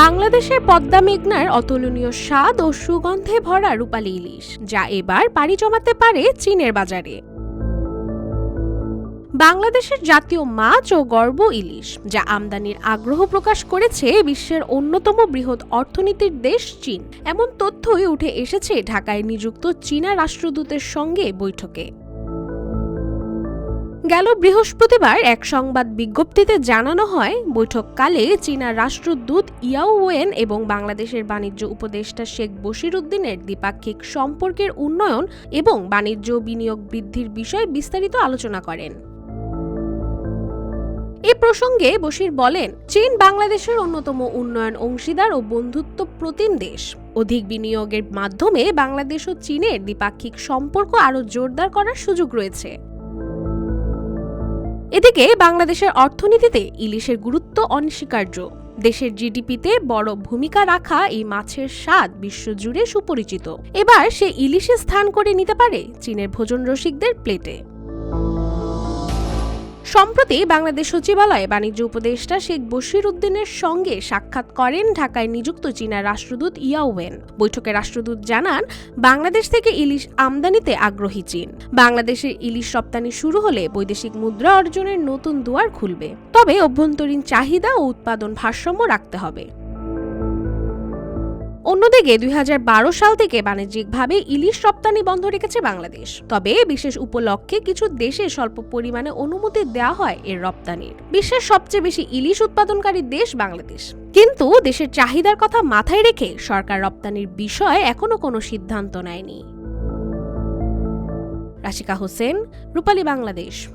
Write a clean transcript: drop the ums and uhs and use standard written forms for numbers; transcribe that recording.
বাংলাদেশের পদ্মা মেঘনার অতুলনীয় স্বাদ ও সুগন্ধে ভরা রূপালী ইলিশ, যা এবার পাড়ি জমাতে পারে চীনের বাজারে। বাংলাদেশের জাতীয় মাছ ও গর্ব ইলিশ, যা আমদানির আগ্রহ প্রকাশ করেছে বিশ্বের অন্যতম বৃহৎ অর্থনীতির দেশ চীন। এমন তথ্যই উঠে এসেছে ঢাকায় নিযুক্ত চীনা রাষ্ট্রদূতের সঙ্গে বৈঠকে। গেল বৃহস্পতিবার এক সংবাদ বিজ্ঞপ্তিতে জানানো হয়, বৈঠককালে চীনা রাষ্ট্রদূত ইয়াও ওয়েন এবং বাংলাদেশের বাণিজ্য উপদেষ্টা শেখ বশির উদ্দিনের দ্বিপাক্ষিক সম্পর্কের উন্নয়ন এবং বাণিজ্য বিনিয়োগ বৃদ্ধির বিষয়ে বিস্তারিত আলোচনা করেন। এ প্রসঙ্গে বশির বলেন, চীন বাংলাদেশের অন্যতম উন্নয়ন অংশীদার ও বন্ধুত্ব প্রতিম দেশ। অধিক বিনিয়োগের মাধ্যমে বাংলাদেশ ও চীনের দ্বিপাক্ষিক সম্পর্ক আরও জোরদার করার সুযোগ রয়েছে। এদিকে বাংলাদেশের অর্থনীতিতে ইলিশের গুরুত্ব অনস্বীকার্য। দেশের জিডিপিতে বড় ভূমিকা রাখা এই মাছের স্বাদ বিশ্বজুড়ে সুপরিচিত। এবার সে ইলিশে স্থান করে নিতে পারে চীনের ভোজন রসিকদের প্লেটে। সম্প্রতি বাংলাদেশ সচিবালয়ে বাণিজ্য উপদেষ্টা শেখ বশির উদ্দিনের সঙ্গে সাক্ষাৎ করেন ঢাকায় নিযুক্ত চীনা রাষ্ট্রদূত ইয়াও ওয়েন। বৈঠকে রাষ্ট্রদূত জানান, বাংলাদেশ থেকে ইলিশ আমদানিতে আগ্রহী চীন। বাংলাদেশের ইলিশ রপ্তানি শুরু হলে বৈদেশিক মুদ্রা অর্জনের নতুন দুয়ার খুলবে। তবে অভ্যন্তরীণ চাহিদা ও উৎপাদন ভারসাম্য রাখতে হবে। অন্যদিকে ২০১২ সাল থেকে বাণিজ্যিকভাবে ইলিশ রপ্তানি বন্ধ রেখেছে বাংলাদেশ। তবে বিশেষ উপলক্ষে কিছু দেশে স্বল্প পরিমাণে অনুমতি দেওয়া হয় এর রপ্তানির। বিশ্বের সবচেয়ে বেশি ইলিশ উৎপাদনকারী দেশ বাংলাদেশ। কিন্তু দেশের চাহিদার কথা মাথায় রেখে সরকার রপ্তানির বিষয়ে এখনো কোনো সিদ্ধান্ত নেয়নি। রাশিকা হোসেন, রূপালী বাংলাদেশ।